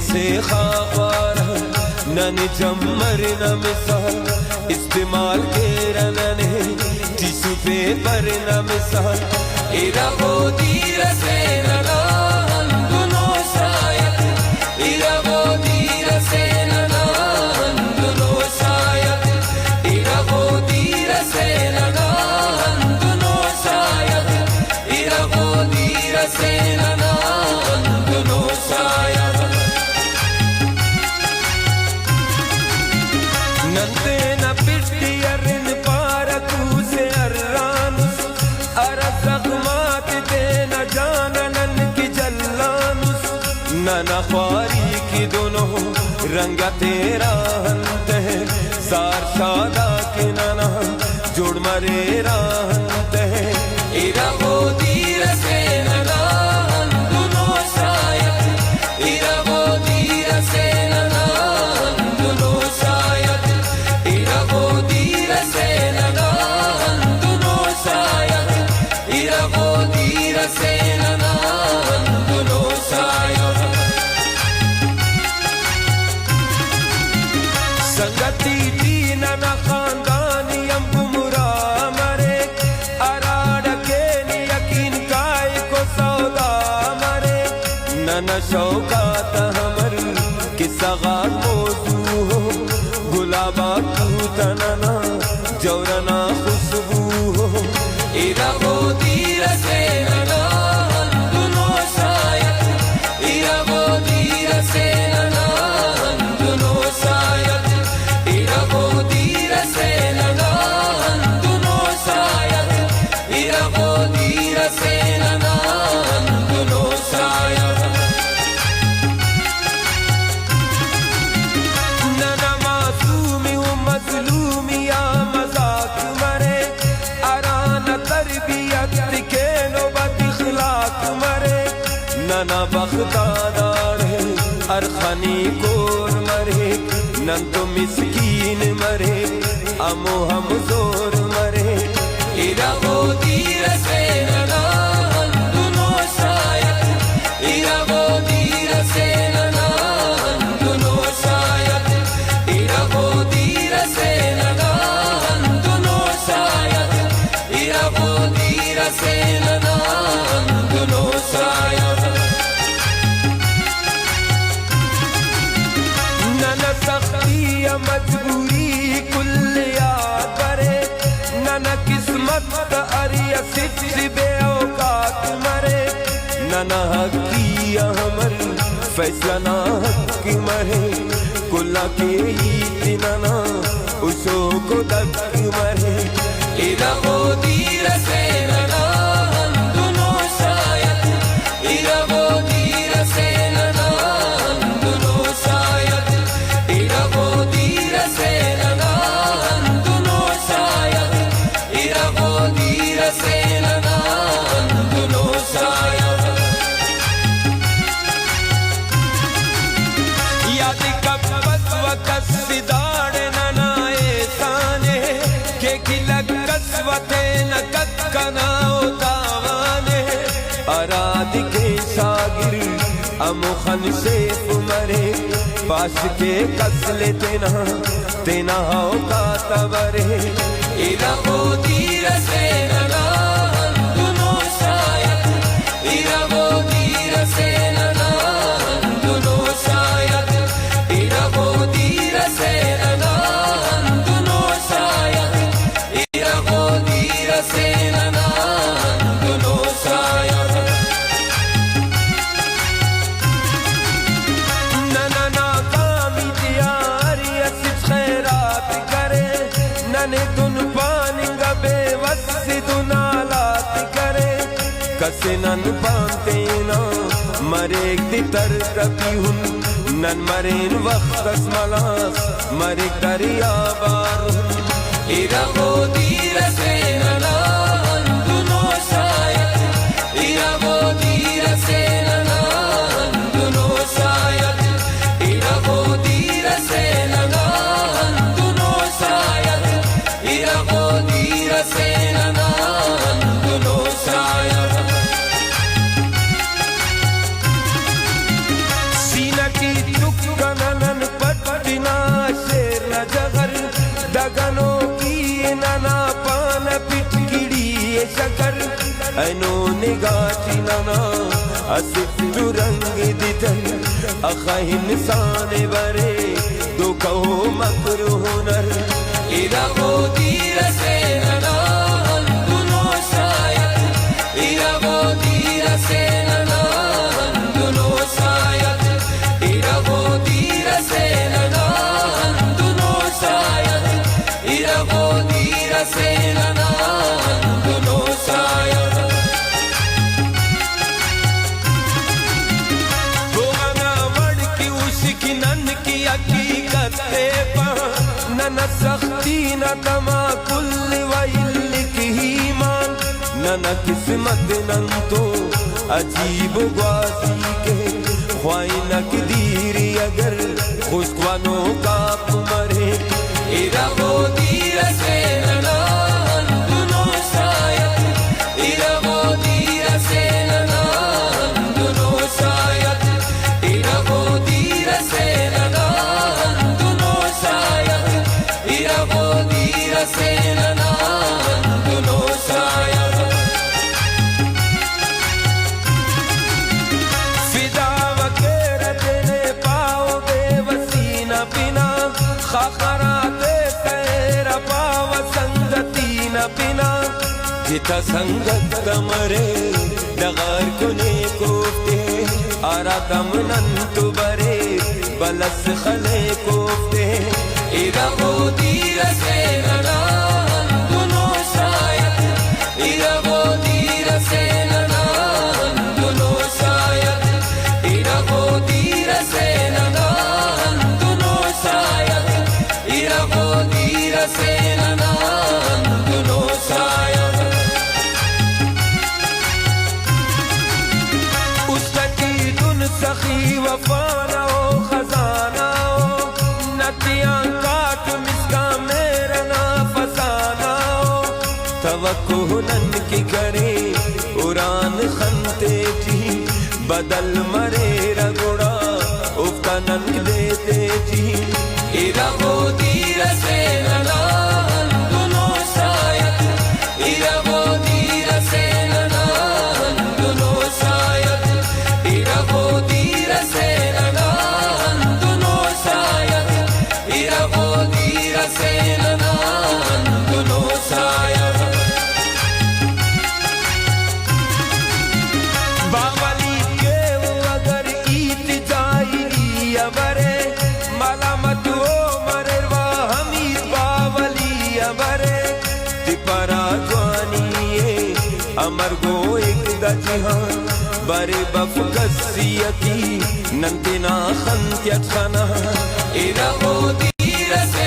से खावार नन जमर न मिसाल इस्तेमाल के रनने टिश्यू पेपर न मिसाल इरा वो दीर से नना दुनो शायद इरा वो दीर से नना दुनो शायद इरा वो दीर से नना दुनो शायद इरा वो दीर से नना दुनो शायद नंदे न पिट्टी अरिन पारकू से अर्रानुस अरज़गमात दे न जाननन की जल्लानुस नना ख्वारी की दोनों रंगा तेरा हंत है सार शादा के नना जोड़ मरे राहंत है इरा वो दीर से नना दुनो शायद इरा वो दीर से नना दुनो शायद इरा वो दीर से नना दुनो शायद इरा वो दीर से नना दुनो शायद संगति दीन न खानदानी अम्बुमुरा मरे अराड के नि यकीन काय को सौदा मरे नन शौकात हमर किस्सा मौजू हो गुलाबा तू तनना जौरना खुशबू हो इरा वो दीर से नना दुनो शायद इरा वो दीर से नना दुनो शायद इरा वो दीर से नना दुनो शायद इरा वो दीर से नना दुनो शायद नना मासूमी हूँ मजलूमी या मजाक मरे अरान तरबियत के नौबत इखलाक मरे नना बख्तादार है अरखानी कोर मरे नन तो मिस्कीन मरे अमो हम जोर मरे इरा वो दीर से नना दुनो शायद इरा वो दीर से नना दुनो शायद इरा वो दीर से नना दुनो शायद इरा वो दीर से नना दुनो शायद नन सख्ती या मजबूरी कुल याद करे नन किस्मत अरिया सिच बे औकात मरे नन हकिया हमर फैसला ना हक मरे कुल्ला के ही नना उसो को दक मरे इरा वो दीर से नना दुनो शायद इरा वो दीर से नना दुनो शायद इरा वो दीर से नना दुनो शायद इरा वो दीर से नना दुनो शायद याद कब वक्त सिदाड़ नना एसाने के खिलक कसवते न कना उतावाने अराद के सागिर अमुखन से मरे पास के कसले तेना हो का तवरे इरा वो दीर से नना दुनो शायद इरा वो दीर से नना दुनो शायद इरा वो दीर से नना दुनो शायद इरा वो दीर से नना दुनो शायद नना नाकामी दियारी असिफ खैरात करे नने दुन पानिंगा बेवस्सी दुनालात करे कसे नन पाते ना मरेक दी तर कपी हुन नन मरेन वक्त मलास मरे दरिया बार इरा वो दीर से नना दुनो शायद इरा वो दीर से नना दुनो शायद इरा वो दीर से नना दुनो शायद इरा वो दीर से नना दुनो शायद सीना की कर ऐनो निगाची नना असिफ रंग दितल अखा इंसान बरे दो कहो मकर हुनर इरा वो दीर से नना दुनो शायद इरा वो दीर से नना दुनो शायद इरा वो दीर से नना दुनो शायद इरा वो दीर से नना दुनो शायद हकीकत नन सख्ती न तमा कुल वैल की मान नन किस्मत नन तो अजीब ग्वासी के ख्वाइनक दीरी अगर खुशवानो काप मरे इरा वो दीर से नना दुनो शायद इरा वो दीर से नना दुनो शायद इरा वो दीर से नना इरा वो दीर से नना दुनो शायद फिदा वगैरह तेरे पाओ बेवसी न बिना खाखराते तेरा पाव संगती न बिना जिता संगत कमरे डगार कुने कोफ्ते आरा दमनंत बरे बलस खले कोफ्ते इरा वो दीर से नना दुनो शायद इरा वो दीर से नना दुनो शायद इरा वो दीर से नना दुनो शायद इरा वो दीर से नना दुनो शायद उसकी दुन सखी वफाना हो खजाना हो नदियां काट मिसका मेरा ना फसाना हो तवक्कुलन की करे उड़ान खनते थी बदल मरे रगुड़ा उफ्तानन देते थी इरा वो दीर से नना दुनो शायद इरा वो दीर से नना दुनो शायद इरा वो दीर से नना दुनो शायद इरा वो दीर से नना दुनो शायद बावली के वो अगर ईद जाएगी अबरे मलामत हो मरवा हमीद बावली अबरे तिपरा जवानी अमर गो एक दजहान बरे बफगसियती नंदिना खंत्यत खना इरा वो दीर से